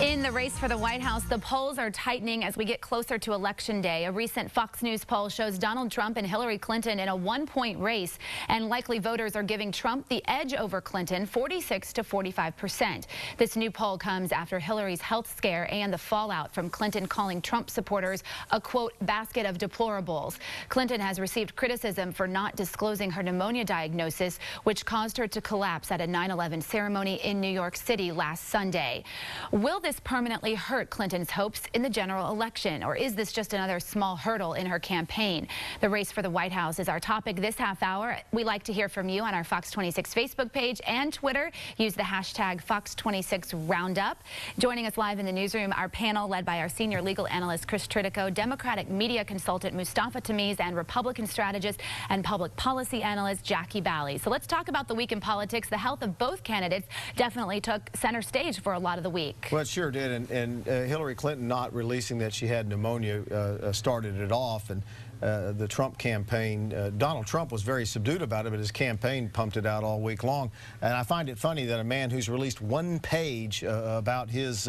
In the race for the White House, the polls are tightening as we get closer to Election Day. A recent Fox News poll shows Donald Trump and Hillary Clinton in a one-point race, and likely voters are giving Trump the edge over Clinton, 46 to 45%. This new poll comes after Hillary's health scare and the fallout from Clinton calling Trump supporters a, quote, basket of deplorables. Clinton has received criticism for not disclosing her pneumonia diagnosis, which caused her to collapse at a 9/11 ceremony in New York City last Sunday. Will this permanently hurt Clinton's hopes in the general election, or is this just another small hurdle in her campaign? The race for the White House is our topic this half hour. We like to hear from you on our Fox 26 Facebook page and Twitter. Use the hashtag Fox26Roundup. Joining us live in the newsroom, our panel led by our senior legal analyst Chris Tritico, Democratic media consultant Mustafa Tamiz, and Republican strategist and public policy analyst Jackie Bally. So let's talk about the week in politics. The health of both candidates definitely took center stage for a lot of the week. Well, it sure did, and Hillary Clinton not releasing that she had pneumonia started it off, and the Trump campaign, Donald Trump was very subdued about it, but his campaign pumped it out all week long. And I find it funny that a man who's released one page about his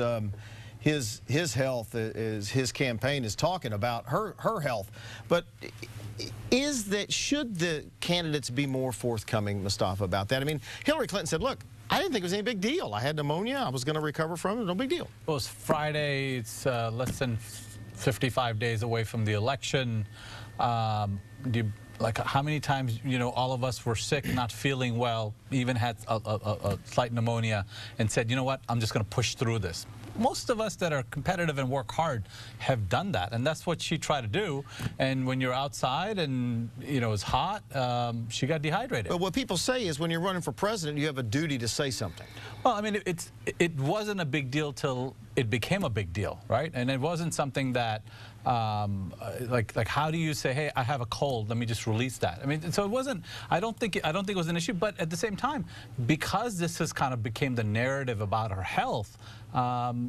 health, his campaign is talking about her health. But should the candidates be more forthcoming, Mustafa, about that? I mean, Hillary Clinton said, look, I didn't think it was any big deal. I had pneumonia. I was going to recover from it. No big deal. Well, it's Friday. It's less than 55 days away from the election. Like, how many times, all of us were sick, not feeling well, even had a slight pneumonia, and said, you know what, I'm just going to push through this. Most of us that are competitive and work hard have done that, and that's what she tried to do. And when you're outside and it's hot, she got dehydrated. But what people say is when you're running for president, you have a duty to say something. Well, I mean, it wasn't a big deal till it became a big deal, right? And it wasn't something that like how do you say, hey, I have a cold, let me just release that? I mean, so it wasn't. I don't think it was an issue. But at the same time, because this has kind of became the narrative about her health,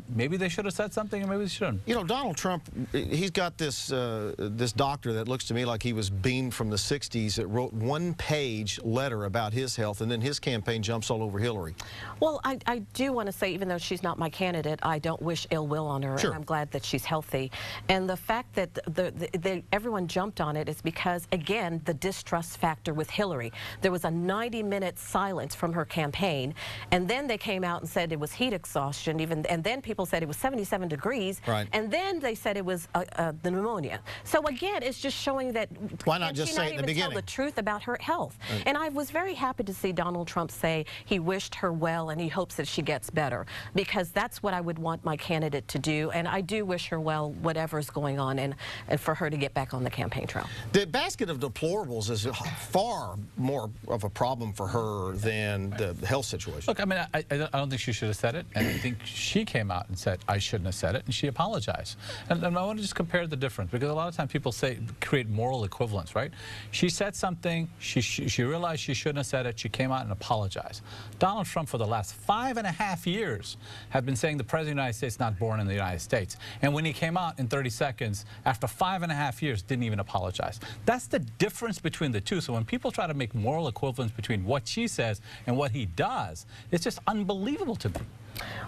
maybe they should have said something, or maybe they shouldn't. Donald Trump, he's got this this doctor that looks to me like he was beamed from the '60s that wrote one-page letter about his health, and then his campaign jumps all over Hillary. Well, I do want to say, even though she's not my candidate, I don't wish ill will on her, sure. And I'm glad that she's healthy. And the fact that everyone jumped on it is because, again, the distrust factor with Hillary. There was a 90-minute silence from her campaign, and then they came out and said it was heat exhaustion, and then people said it was 77 degrees, right. And then they said it was the pneumonia. So again, it's just showing that why not just say it in the beginning? Tell the truth about her health. Right. And I was very happy to see Donald Trump say he wished her well and he hopes that she gets better, because that's what I would want my candidate to do. And I do wish her well, whatever's going on, and for her to get back on the campaign trail. The basket of deplorables is far more of a problem for her than the health situation. Look, I mean, I don't think she should have said it, and I think she came out and said, I shouldn't have said it, and she apologized. And I want to just compare the difference, because a lot of times people create moral equivalence, right? She said something, she realized she shouldn't have said it, she came out and apologized. Donald Trump, for the last 5.5 years, have been saying the President of the United States not born in the United States. And when he came out in 30 seconds, after 5.5 years, didn't even apologize. That's the difference between the two. So when people try to make moral equivalence between what she says and what he does, it's just unbelievable to me.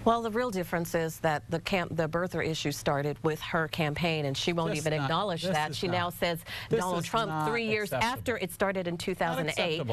Well, the real difference is that the birther issue started with her campaign, and she won't even acknowledge that. She now says Donald Trump 3 years after it started in 2008.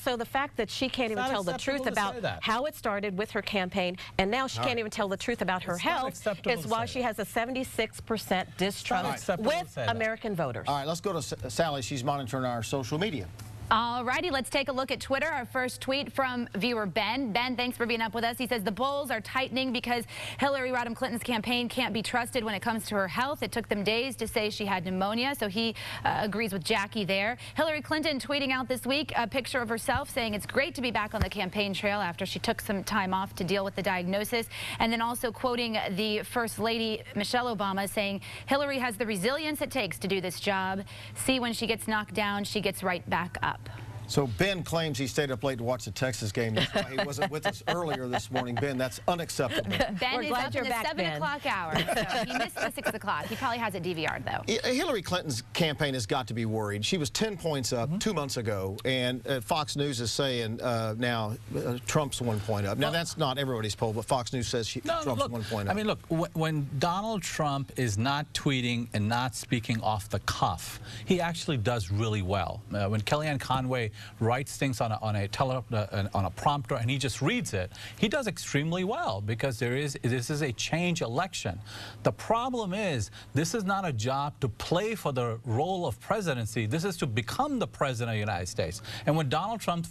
So the fact that she can't even tell the truth about how it started with her campaign, and now she can't even tell the truth about her health, is why she has a 76% distrust with American voters. All right, let's go to Sally. She's monitoring our social media. All righty, let's take a look at Twitter. Our first tweet from viewer Ben. Ben, thanks for being up with us. He says the polls are tightening because Hillary Rodham Clinton's campaign can't be trusted when it comes to her health. It took them days to say she had pneumonia, so he agrees with Jackie there. Hillary Clinton tweeting out this week a picture of herself saying it's great to be back on the campaign trail after she took some time off to deal with the diagnosis. And then also quoting the First Lady Michelle Obama saying Hillary has the resilience it takes to do this job. See, when she gets knocked down, she gets right back up. So Ben claims he stayed up late to watch the Texas game. That's why he wasn't with us earlier this morning. Ben, that's unacceptable. Ben is up in the 7 o'clock hour, so he missed the 6 o'clock. He probably has it DVR'd, though. Hillary Clinton's campaign has got to be worried. She was 10 points up 2 months ago, and Fox News is saying now Trump's 1 point up. Now, that's not everybody's poll, but Fox News says Trump's 1 point up. I mean, look, when Donald Trump is not tweeting and not speaking off the cuff, he actually does really well. When Kellyanne Conway writes things on a prompter and he just reads it, he does extremely well because this is a change election. The problem is this is not a job to play for the role of presidency. This is to become the president of the United States. And when Donald Trump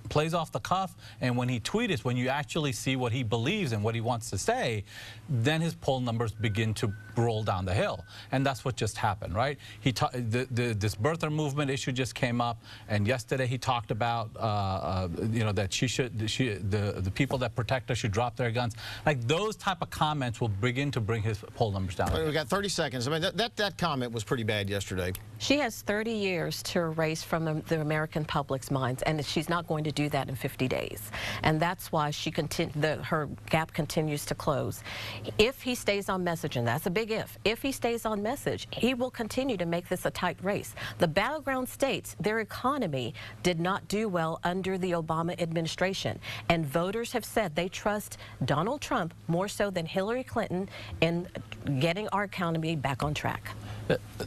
plays off the cuff, and when he tweets, when you actually see what he believes and what he wants to say, then his poll numbers begin to roll down the hill. And that's what just happened, right? This birther movement issue just came up, and yesterday he talked about, that the people that protect us should drop their guns. Like, those type of comments will begin to bring his poll numbers down. We got 30 seconds. I mean, that comment was pretty bad yesterday. She has 30 years to erase from the American public's minds, and she's not going to do that in 50 days. And that's why her gap continues to close. If he stays on message, and that's a big if he stays on message, he will continue to make this a tight race. The battleground states, their economy did not do well under the Obama administration, and voters have said they trust Donald Trump more so than Hillary Clinton in getting our economy back on track.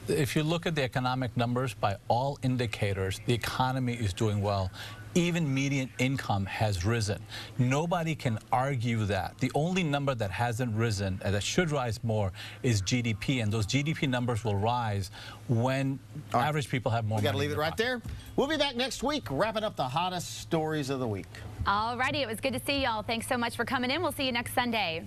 If you look at the economic numbers, by all indicators, the economy is doing well. Even median income has risen. Nobody can argue that. The only number that hasn't risen, and that should rise more, is GDP, and those GDP numbers will rise when average people have more money. We got to leave it right there. We'll be back next week, wrapping up the hottest stories of the week. All righty, it was good to see y'all. Thanks so much for coming in. We'll see you next Sunday.